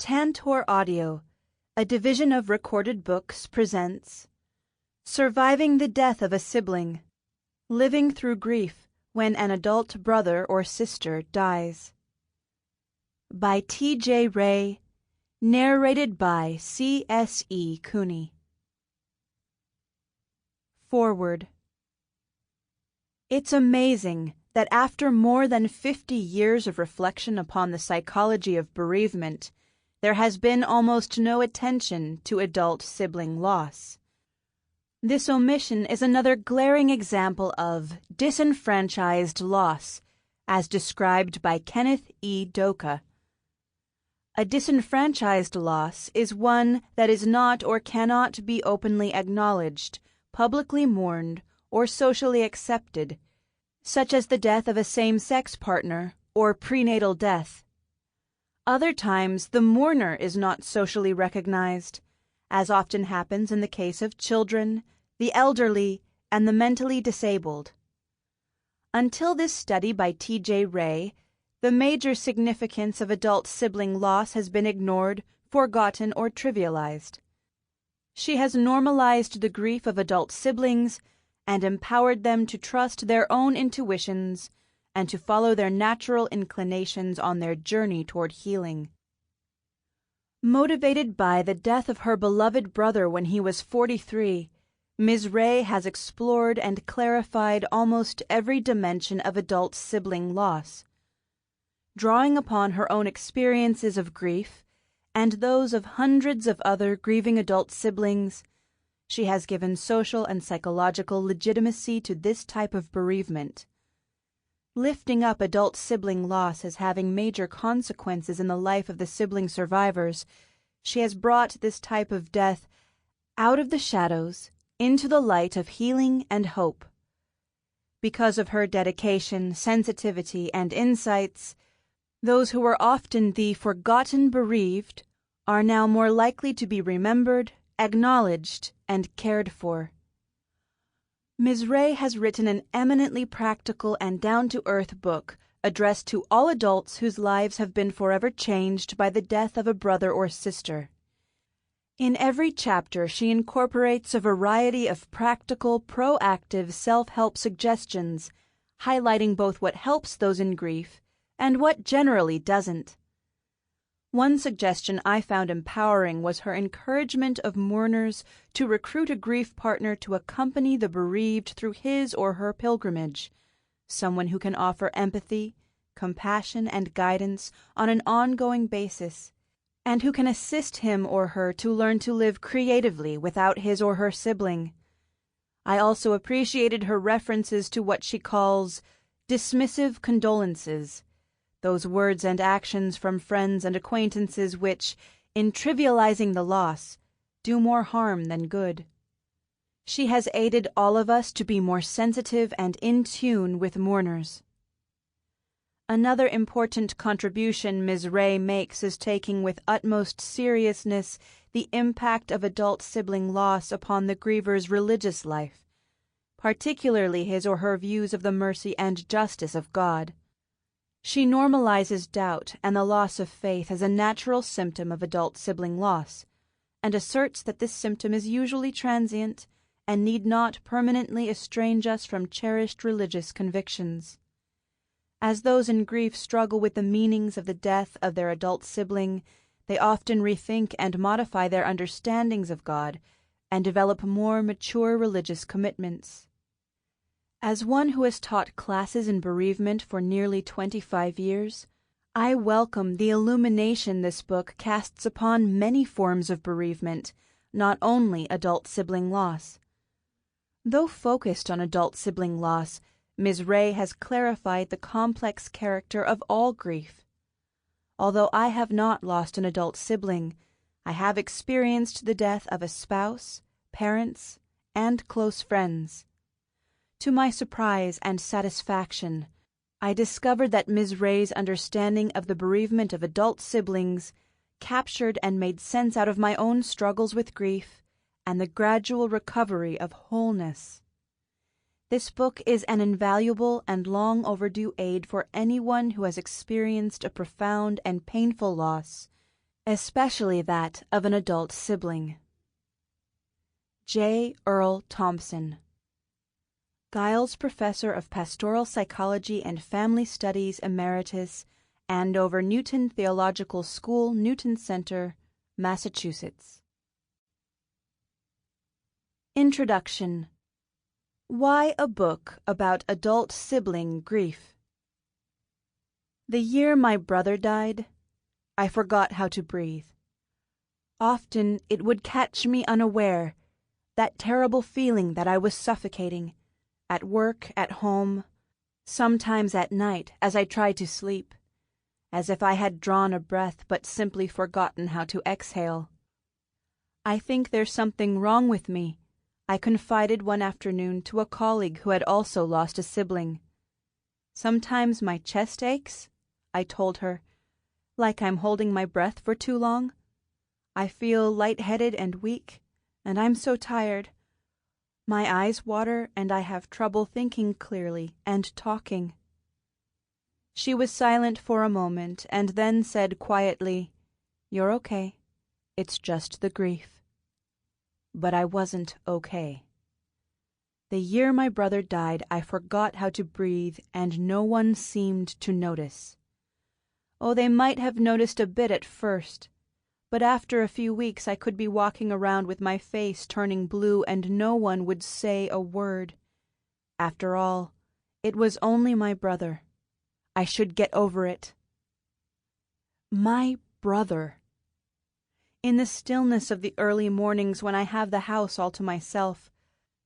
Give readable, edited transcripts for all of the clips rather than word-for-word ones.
Tantor Audio, a division of Recorded Books, presents Surviving the Death of a Sibling, Living Through Grief When an Adult Brother or Sister Dies. By T.J. Wray, narrated by C.S.E. Cooney. Foreword. It's amazing that after more than 50 years of reflection upon the psychology of bereavement, there has been almost no attention to adult sibling loss. This omission is another glaring example of disenfranchised loss, as described by Kenneth E. Doka. A disenfranchised loss is one that is not or cannot be openly acknowledged, publicly mourned, or socially accepted, such as the death of a same-sex partner or prenatal death. Other times, the mourner is not socially recognized, as often happens in the case of children, the elderly, and the mentally disabled. Until this study by T.J. Wray, the major significance of adult sibling loss has been ignored, forgotten, or trivialized. She has normalized the grief of adult siblings and empowered them to trust their own intuitions and to follow their natural inclinations on their journey toward healing. Motivated by the death of her beloved brother when he was 43, Ms. Wray has explored and clarified almost every dimension of adult sibling loss. Drawing upon her own experiences of grief and those of hundreds of other grieving adult siblings, she has given social and psychological legitimacy to this type of bereavement. Lifting up adult sibling loss as having major consequences in the life of the sibling survivors, she has brought this type of death out of the shadows into the light of healing and hope. Because of her dedication, sensitivity, and insights, those who were often the forgotten bereaved are now more likely to be remembered, acknowledged, and cared for. Ms. Wray has written an eminently practical and down-to-earth book addressed to all adults whose lives have been forever changed by the death of a brother or sister. In every chapter, she incorporates a variety of practical, proactive self-help suggestions, highlighting both what helps those in grief and what generally doesn't. One suggestion I found empowering was her encouragement of mourners to recruit a grief partner to accompany the bereaved through his or her pilgrimage, someone who can offer empathy, compassion, and guidance on an ongoing basis, and who can assist him or her to learn to live creatively without his or her sibling. I also appreciated her references to what she calls dismissive condolences, those words and actions from friends and acquaintances which, in trivializing the loss, do more harm than good. She has aided all of us to be more sensitive and in tune with mourners. Another important contribution Ms. Wray makes is taking with utmost seriousness the impact of adult sibling loss upon the griever's religious life, particularly his or her views of the mercy and justice of God. She normalizes doubt and the loss of faith as a natural symptom of adult sibling loss, and asserts that this symptom is usually transient and need not permanently estrange us from cherished religious convictions. As those in grief struggle with the meanings of the death of their adult sibling, they often rethink and modify their understandings of God and develop more mature religious commitments. As one who has taught classes in bereavement for nearly 25 years, I welcome the illumination this book casts upon many forms of bereavement, not only adult sibling loss. Though focused on adult sibling loss, Ms. Wray has clarified the complex character of all grief. Although I have not lost an adult sibling, I have experienced the death of a spouse, parents, and close friends. To my surprise and satisfaction, I discovered that Ms. Wray's understanding of the bereavement of adult siblings captured and made sense out of my own struggles with grief and the gradual recovery of wholeness. This book is an invaluable and long overdue aid for anyone who has experienced a profound and painful loss especially that of an adult sibling. J. Earl Thompson, Giles Professor of Pastoral Psychology and Family Studies Emeritus, Andover Newton Theological School, Newton Center, Massachusetts. Introduction. Why a book about adult sibling grief? The year my brother died, I forgot how to breathe. Often it would catch me unaware, that terrible feeling that I was suffocating, at work, at home, sometimes at night as I tried to sleep, as if I had drawn a breath but simply forgotten how to exhale. I think there's something wrong with me, I confided one afternoon to a colleague who had also lost a sibling. Sometimes my chest aches, I told her, like I'm holding my breath for too long. I feel lightheaded and weak, and I'm so tired. My eyes water and I have trouble thinking clearly and talking. She was silent for a moment and then said quietly, "You're okay. It's just the grief." But I wasn't okay. The year my brother died, I forgot how to breathe, and no one seemed to notice. Oh, they might have noticed a bit at first, but after a few weeks I could be walking around with my face turning blue and no one would say a word. After all, it was only my brother. I should get over it. My brother. In the stillness of the early mornings when I have the house all to myself,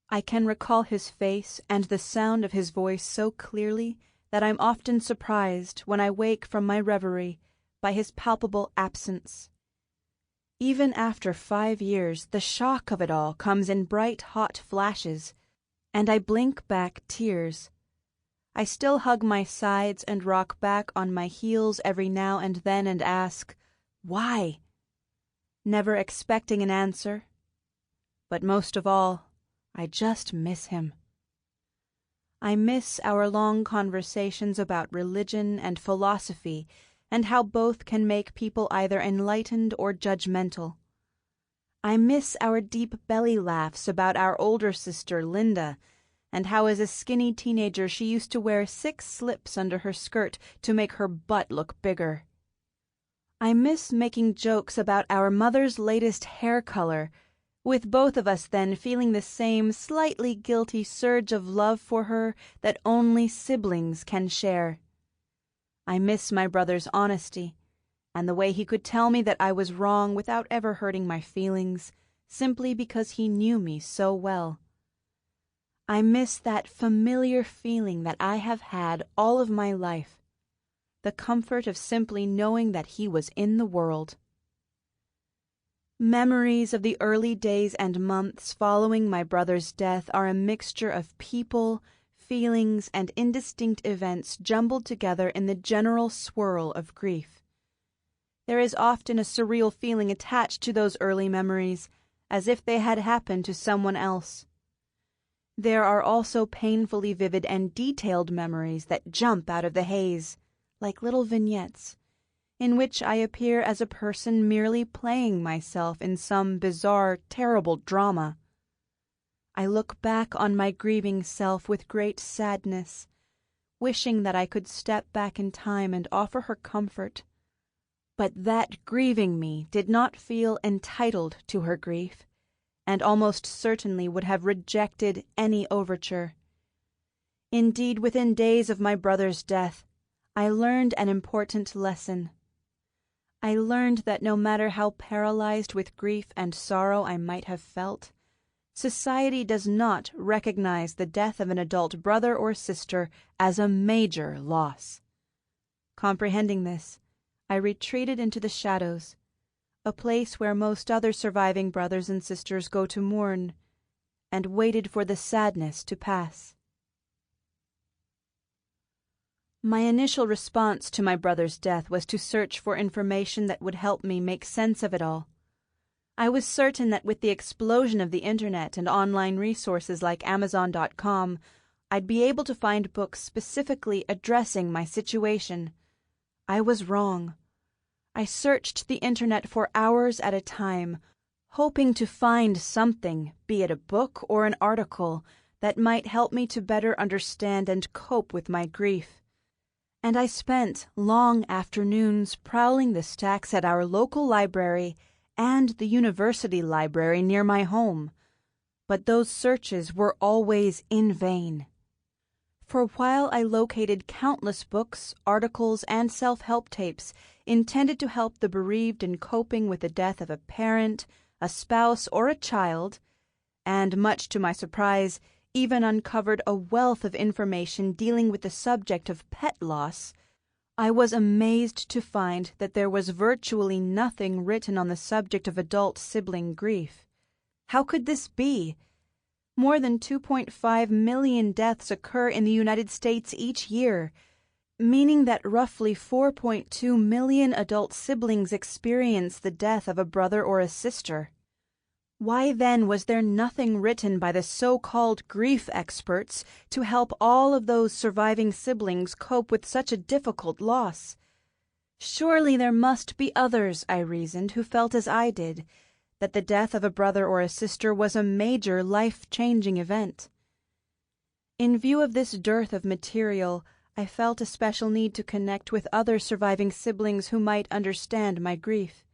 I can recall his face and the sound of his voice so clearly that I'm often surprised when I wake from my reverie by his palpable absence. Even after 5 years, the shock of it all comes in bright, hot flashes, and I blink back tears. I still hug my sides and rock back on my heels every now and then and ask, why? Never expecting an answer. But most of all, I just miss him. I miss our long conversations about religion and philosophy and how both can make people either enlightened or judgmental. I miss our deep belly laughs about our older sister, Linda, and how as a skinny teenager she used to wear 6 slips under her skirt to make her butt look bigger. I miss making jokes about our mother's latest hair color, with both of us then feeling the same slightly guilty surge of love for her that only siblings can share. I miss my brother's honesty, and the way he could tell me that I was wrong without ever hurting my feelings, simply because he knew me so well. I miss that familiar feeling that I have had all of my life, the comfort of simply knowing that he was in the world. Memories of the early days and months following my brother's death are a mixture of people, feelings, and indistinct events jumbled together in the general swirl of grief. There is often a surreal feeling attached to those early memories, as if they had happened to someone else. There are also painfully vivid and detailed memories that jump out of the haze, like little vignettes, in which I appear as a person merely playing myself in some bizarre, terrible drama. I look back on my grieving self with great sadness, wishing that I could step back in time and offer her comfort. But that grieving me did not feel entitled to her grief, and almost certainly would have rejected any overture. Indeed, within days of my brother's death, I learned an important lesson. I learned that no matter how paralyzed with grief and sorrow I might have felt, society does not recognize the death of an adult brother or sister as a major loss. Comprehending this, I retreated into the shadows, a place where most other surviving brothers and sisters go to mourn, and waited for the sadness to pass. My initial response to my brother's death was to search for information that would help me make sense of it all. I was certain that with the explosion of the internet and online resources like Amazon.com, I'd be able to find books specifically addressing my situation. I was wrong. I searched the internet for hours at a time, hoping to find something, be it a book or an article, that might help me to better understand and cope with my grief. And I spent long afternoons prowling the stacks at our local library and the university library near my home. But those searches were always in vain. For while I located countless books, articles, and self-help tapes intended to help the bereaved in coping with the death of a parent, a spouse, or a child, and much to my surprise, even uncovered a wealth of information dealing with the subject of pet loss, I was amazed to find that there was virtually nothing written on the subject of adult sibling grief. How could this be? More than 2.5 million deaths occur in the United States each year, meaning that roughly 4.2 million adult siblings experience the death of a brother or a sister. Why then was there nothing written by the so-called grief experts to help all of those surviving siblings cope with such a difficult loss? Surely there must be others, I reasoned, who felt as I did, that the death of a brother or a sister was a major life-changing event. In view of this dearth of material, I felt a special need to connect with other surviving siblings who might understand my grief.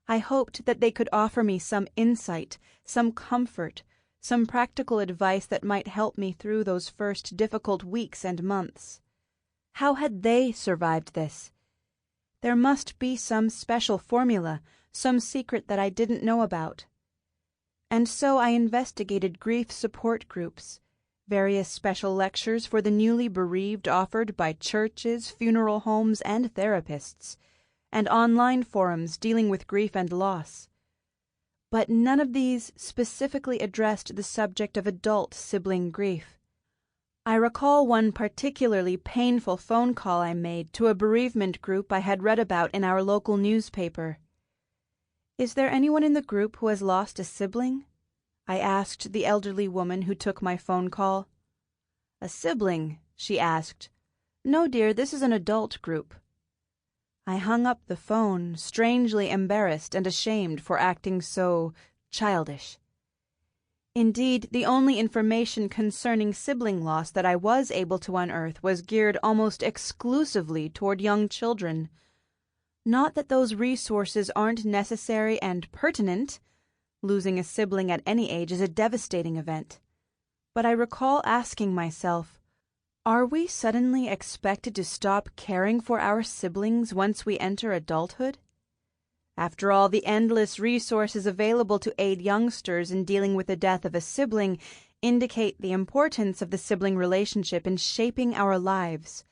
I hoped that they could offer me some insight, some comfort, some practical advice that might help me through those first difficult weeks and months. How had they survived this? There must be some special formula, some secret that I didn't know about. And so I investigated grief support groups, various special lectures for the newly bereaved offered by churches, funeral homes, and therapists, and online forums dealing with grief and loss. But none of these specifically addressed the subject of adult sibling grief. I recall one particularly painful phone call I made to a bereavement group I had read about in our local newspaper. "Is there anyone in the group who has lost a sibling?" I asked the elderly woman who took my phone call. "A sibling?" she asked. "No, dear, this is an adult group." I hung up the phone, strangely embarrassed and ashamed for acting so childish. Indeed, the only information concerning sibling loss that I was able to unearth was geared almost exclusively toward young children. Not that those resources aren't necessary and pertinent. Losing a sibling at any age is a devastating event. But I recall asking myself, are we suddenly expected to stop caring for our siblings once we enter adulthood? After all, the endless resources available to aid youngsters in dealing with the death of a sibling indicate the importance of the sibling relationship in shaping our lives.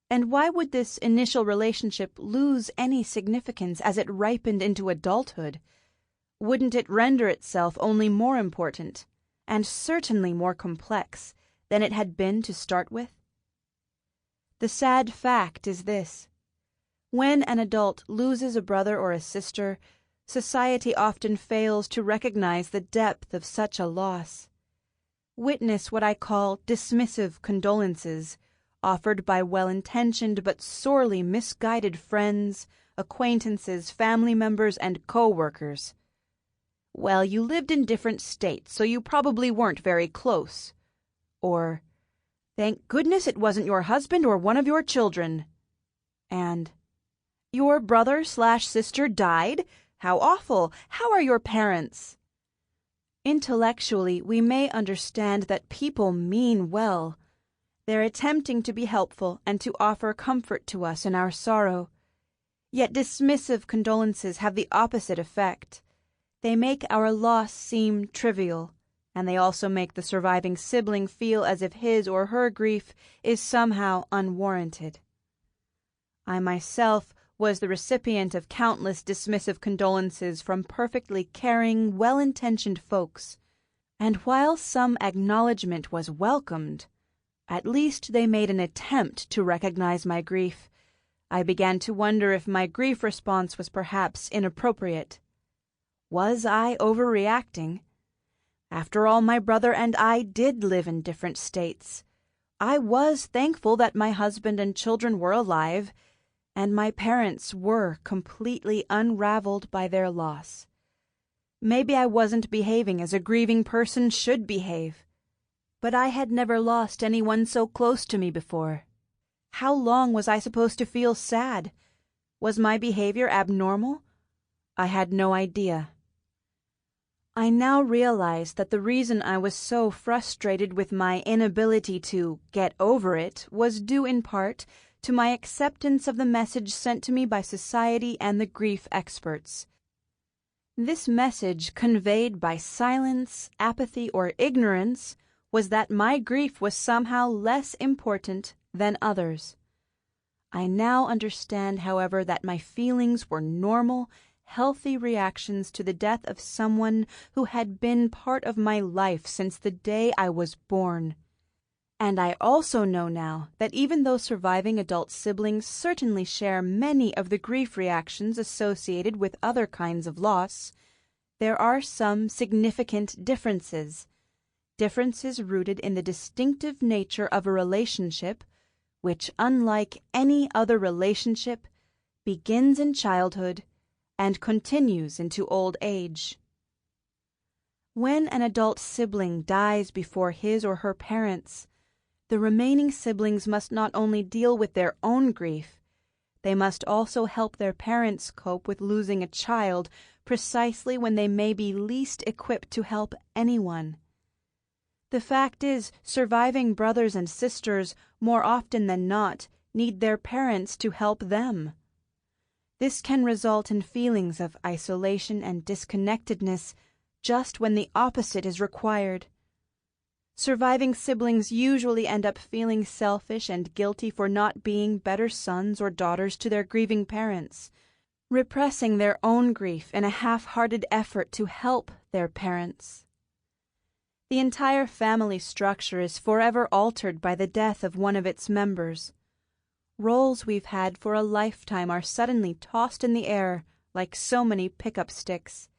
And why would this initial relationship lose any significance as it ripened into adulthood? Wouldn't it render itself only more important, and certainly more complex, than it had been to start with? The sad fact is this. When an adult loses a brother or a sister, society often fails to recognize the depth of such a loss. Witness what I call dismissive condolences, offered by well-intentioned but sorely misguided friends, acquaintances, family members, and co-workers. "Well, you lived in different states, so you probably weren't very close." Or, "Thank goodness it wasn't your husband or one of your children." And, "Your brother/sister died? How awful! How are your parents?" Intellectually, we may understand that people mean well. They're attempting to be helpful and to offer comfort to us in our sorrow. Yet dismissive condolences have the opposite effect. They make our loss seem trivial, and they also make the surviving sibling feel as if his or her grief is somehow unwarranted. I myself was the recipient of countless dismissive condolences from perfectly caring, well-intentioned folks, and while some acknowledgment was welcomed, at least they made an attempt to recognize my grief. I began to wonder if my grief response was perhaps inappropriate. Was I overreacting? After all, my brother and I did live in different states. I was thankful that my husband and children were alive, and my parents were completely unraveled by their loss. Maybe I wasn't behaving as a grieving person should behave, but I had never lost anyone so close to me before. How long was I supposed to feel sad? Was my behavior abnormal? I had no idea. I now realize that the reason I was so frustrated with my inability to get over it was due in part to my acceptance of the message sent to me by society and the grief experts. This message, conveyed by silence, apathy, or ignorance, was that my grief was somehow less important than others. I now understand, however, that my feelings were normal, healthy reactions to the death of someone who had been part of my life since the day I was born. And I also know now that even though surviving adult siblings certainly share many of the grief reactions associated with other kinds of loss, there are some significant differences rooted in the distinctive nature of a relationship which, unlike any other relationship, begins in childhood and continues into old age. When an adult sibling dies before his or her parents, the remaining siblings must not only deal with their own grief, they must also help their parents cope with losing a child precisely when they may be least equipped to help anyone. The fact is, surviving brothers and sisters, more often than not, need their parents to help them. This can result in feelings of isolation and disconnectedness just when the opposite is required. Surviving siblings usually end up feeling selfish and guilty for not being better sons or daughters to their grieving parents, repressing their own grief in a half-hearted effort to help their parents. The entire family structure is forever altered by the death of one of its members. Roles we've had for a lifetime are suddenly tossed in the air like so many pickup sticks,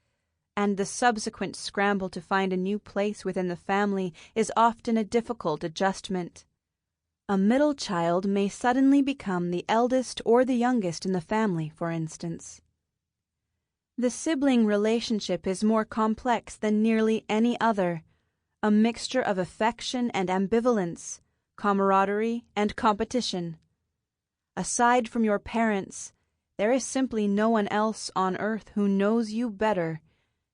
and the subsequent scramble to find a new place within the family is often a difficult adjustment. A middle child may suddenly become the eldest or the youngest in the family, for instance. The sibling relationship is more complex than nearly any other, a mixture of affection and ambivalence, camaraderie and competition. Aside from your parents, there is simply no one else on earth who knows you better,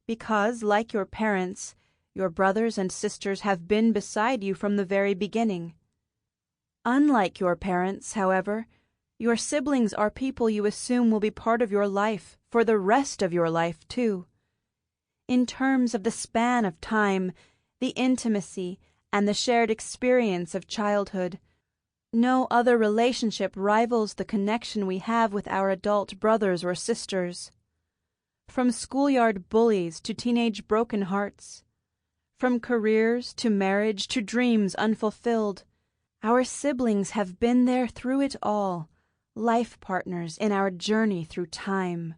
because, like your parents, your brothers and sisters have been beside you from the very beginning. Unlike your parents, however, your siblings are people you assume will be part of your life for the rest of your life, too. In terms of the span of time, the intimacy, and the shared experience of childhood, no other relationship rivals the connection we have with our adult brothers or sisters. From schoolyard bullies to teenage broken hearts, from careers to marriage to dreams unfulfilled, our siblings have been there through it all, life partners in our journey through time.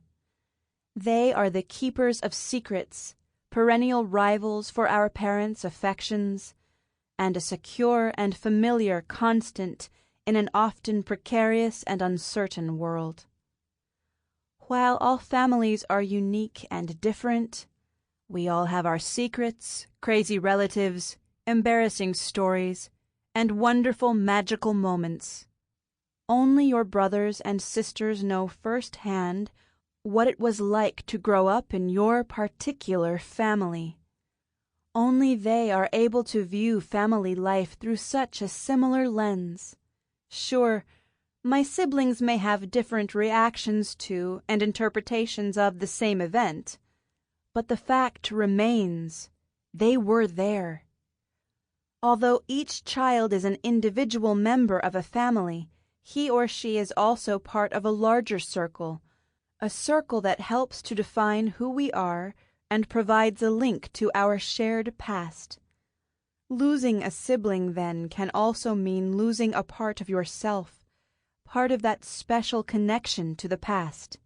They are the keepers of secrets, perennial rivals for our parents' affections, and a secure and familiar constant in an often precarious and uncertain world. While all families are unique and different, we all have our secrets, crazy relatives, embarrassing stories, and wonderful magical moments. Only your brothers and sisters know firsthand what it was like to grow up in your particular family. Only they are able to view family life through such a similar lens. Sure, my siblings may have different reactions to and interpretations of the same event, but the fact remains, they were there. Although each child is an individual member of a family, he or she is also part of a larger circle, a circle that helps to define who we are and provides a link to our shared past. Losing a sibling, then, can also mean losing a part of yourself, part of that special connection to the past.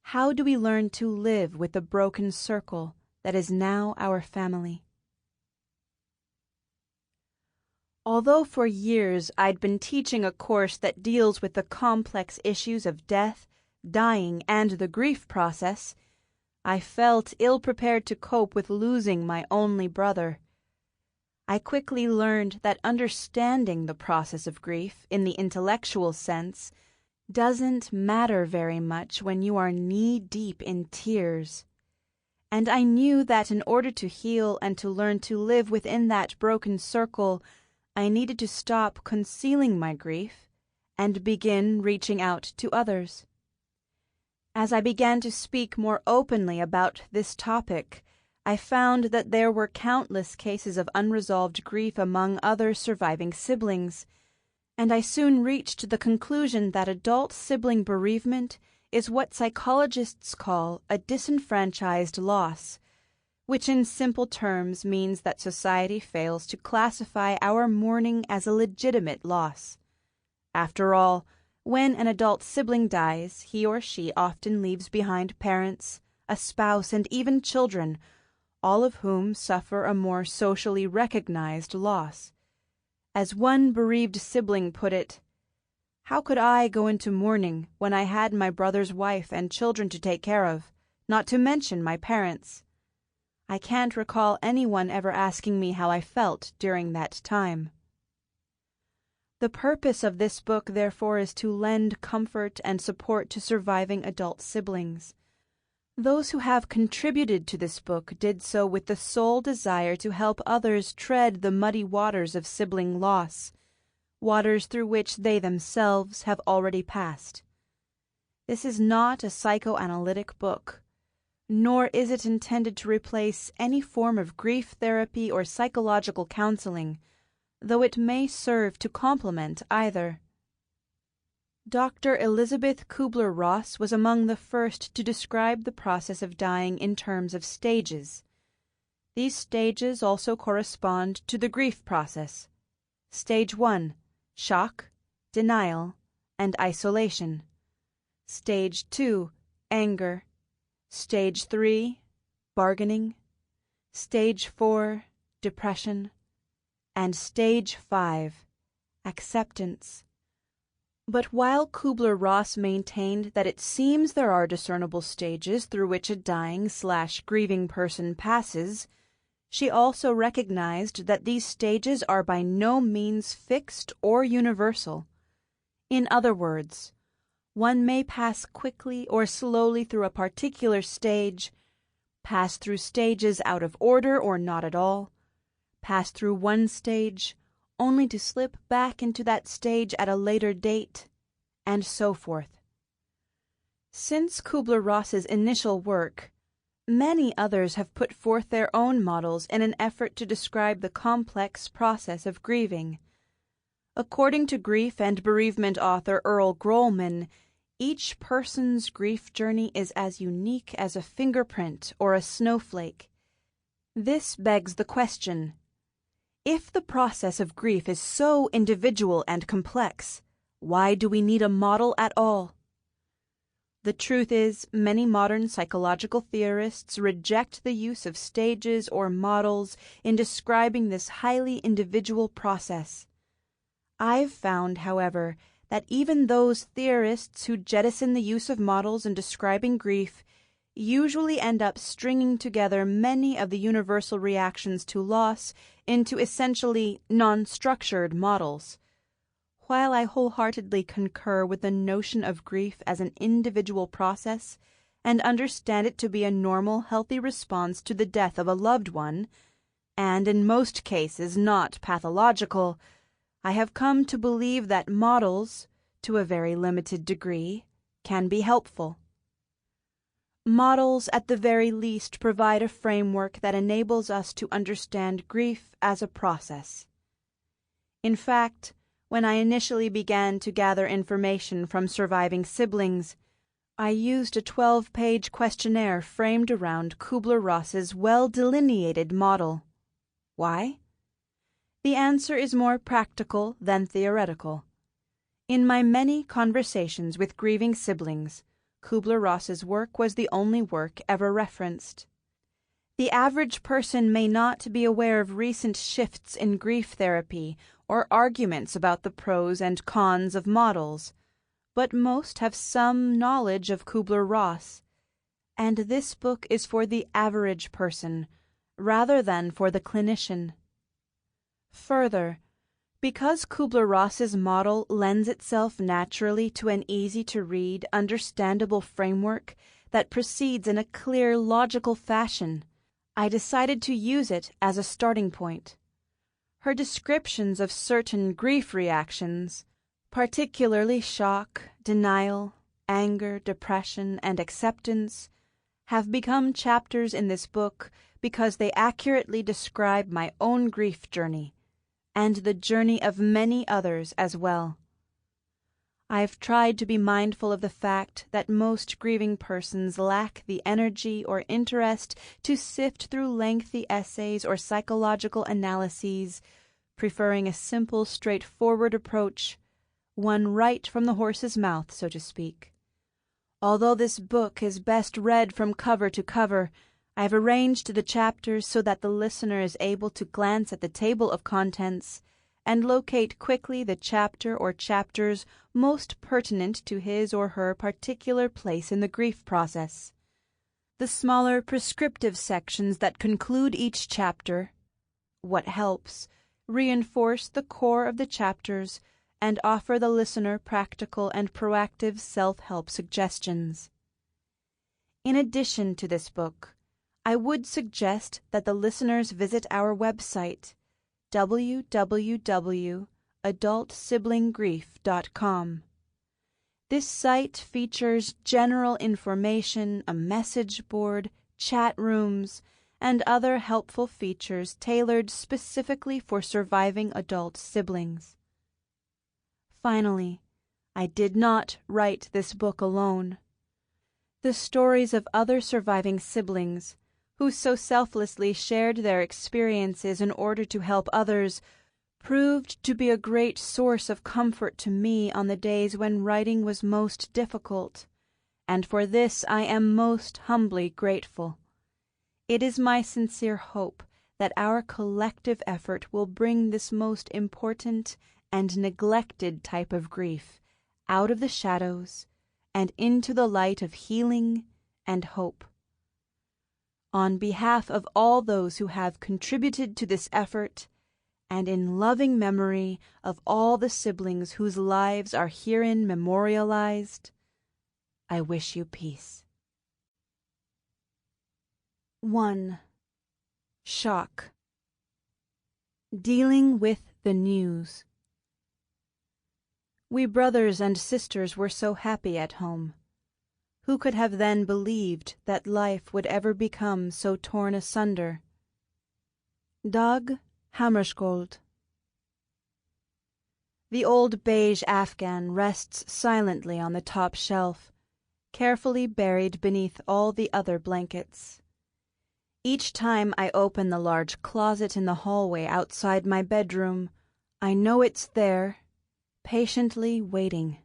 How do we learn to live with the broken circle that is now our family? Although for years I'd been teaching a course that deals with the complex issues of death, dying, and the grief process, I felt ill-prepared to cope with losing my only brother. I quickly learned that understanding the process of grief in the intellectual sense doesn't matter very much when you are knee-deep in tears. And I knew that in order to heal and to learn to live within that broken circle, I needed to stop concealing my grief and begin reaching out to others. As I began to speak more openly about this topic, I found that there were countless cases of unresolved grief among other surviving siblings, and I soon reached the conclusion that adult sibling bereavement is what psychologists call a disenfranchised loss, which in simple terms means that society fails to classify our mourning as a legitimate loss. After all, when an adult sibling dies, he or she often leaves behind parents, a spouse, and even children, all of whom suffer a more socially recognized loss. As one bereaved sibling put it, "How could I go into mourning when I had my brother's wife and children to take care of, not to mention my parents?" I can't recall anyone ever asking me how I felt during that time. The purpose of this book, therefore, is to lend comfort and support to surviving adult siblings. Those who have contributed to this book did so with the sole desire to help others tread the muddy waters of sibling loss, waters through which they themselves have already passed. This is not a psychoanalytic book, nor is it intended to replace any form of grief therapy or psychological counseling, though it may serve to complement either. Dr. Elizabeth Kubler-Ross was among the first to describe the process of dying in terms of stages. These stages also correspond to the grief process. Stage 1, shock, denial, and isolation. Stage 2, anger. Stage 3, bargaining. Stage 4, depression. And Stage 5, acceptance. But while Kubler-Ross maintained that it seems there are discernible stages through which a dying/grieving person passes, she also recognized that these stages are by no means fixed or universal. In other words, one may pass quickly or slowly through a particular stage, pass through stages out of order or not at all, pass through one stage only to slip back into that stage at a later date, and so forth. Since Kubler-Ross's initial work, many others have put forth their own models in an effort to describe the complex process of grieving. According to grief and bereavement author Earl Grolman, each person's grief journey is as unique as a fingerprint or a snowflake. This begs the question: if the process of grief is so individual and complex, why do we need a model at all? The truth is, many modern psychological theorists reject the use of stages or models in describing this highly individual process. I've found, however, that even those theorists who jettison the use of models in describing grief usually end up stringing together many of the universal reactions to loss into essentially non-structured models. While I wholeheartedly concur with the notion of grief as an individual process and understand it to be a normal, healthy response to the death of a loved one, and in most cases not pathological, I have come to believe that models, to a very limited degree, can be helpful. Models, at the very least, provide a framework that enables us to understand grief as a process. In fact, when I initially began to gather information from surviving siblings, I used a 12-page questionnaire framed around Kubler-Ross's well-delineated model. Why? The answer is more practical than theoretical. In my many conversations with grieving siblings, Kubler-Ross's work was the only work ever referenced. The average person may not be aware of recent shifts in grief therapy or arguments about the pros and cons of models, but most have some knowledge of Kubler-Ross, and this book is for the average person rather than for the clinician. Further, because Kubler-Ross's model lends itself naturally to an easy-to-read, understandable framework that proceeds in a clear, logical fashion, I decided to use it as a starting point. Her descriptions of certain grief reactions, particularly shock, denial, anger, depression, and acceptance, have become chapters in this book because they accurately describe my own grief journey, and the journey of many others as well. I've tried to be mindful of the fact that most grieving persons lack the energy or interest to sift through lengthy essays or psychological analyses, preferring a simple, straightforward approach, one right from the horse's mouth, so to speak. Although this book is best read from cover to cover, I've arranged the chapters so that the listener is able to glance at the table of contents and locate quickly the chapter or chapters most pertinent to his or her particular place in the grief process. The smaller prescriptive sections that conclude each chapter, what helps, reinforce the core of the chapters and offer the listener practical and proactive self-help suggestions. In addition to this book, I would suggest that the listeners visit our website, www.adultsiblingrief.com. This site features general information, a message board, chat rooms, and other helpful features tailored specifically for surviving adult siblings. Finally, I did not write this book alone. The stories of other surviving siblings, who so selflessly shared their experiences in order to help others, proved to be a great source of comfort to me on the days when writing was most difficult, and for this I am most humbly grateful. It is my sincere hope that our collective effort will bring this most important and neglected type of grief out of the shadows and into the light of healing and hope. On behalf of all those who have contributed to this effort, and in loving memory of all the siblings whose lives are herein memorialized, I wish you peace. 1. Shock. Dealing with the news. We brothers and sisters were so happy at home. Who could have then believed that life would ever become so torn asunder? Dag Hammarskjöld. The old beige Afghan rests silently on the top shelf, carefully buried beneath all the other blankets. Each time I open the large closet in the hallway outside my bedroom, I know it's there, patiently waiting.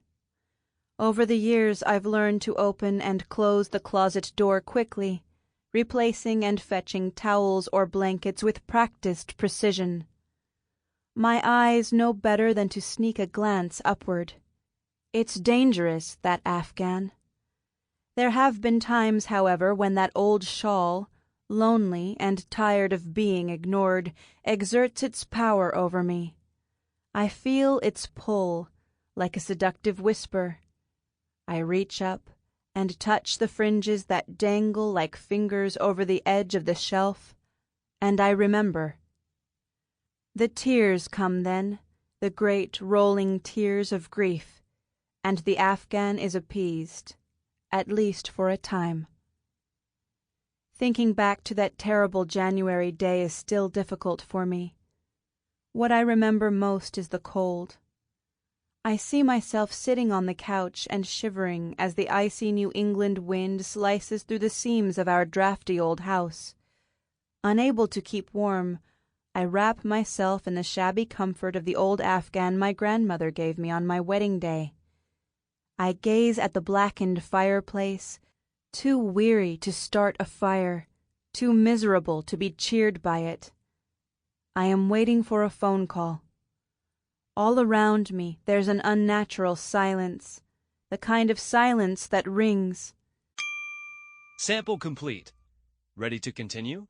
Over the years I've learned to open and close the closet door quickly, replacing and fetching towels or blankets with practiced precision. My eyes know better than to sneak a glance upward. It's dangerous, that Afghan. There have been times, however, when that old shawl, lonely and tired of being ignored, exerts its power over me. I feel its pull, like a seductive whisper. I reach up and touch the fringes that dangle like fingers over the edge of the shelf, and I remember. The tears come then, the great rolling tears of grief, and the Afghan is appeased, at least for a time. Thinking back to that terrible January day is still difficult for me. What I remember most is the cold. I see myself sitting on the couch and shivering as the icy New England wind slices through the seams of our drafty old house. Unable to keep warm, I wrap myself in the shabby comfort of the old Afghan my grandmother gave me on my wedding day. I gaze at the blackened fireplace, too weary to start a fire, too miserable to be cheered by it. I am waiting for a phone call. All around me there's an unnatural silence, the kind of silence that rings. Sample complete. Ready to continue?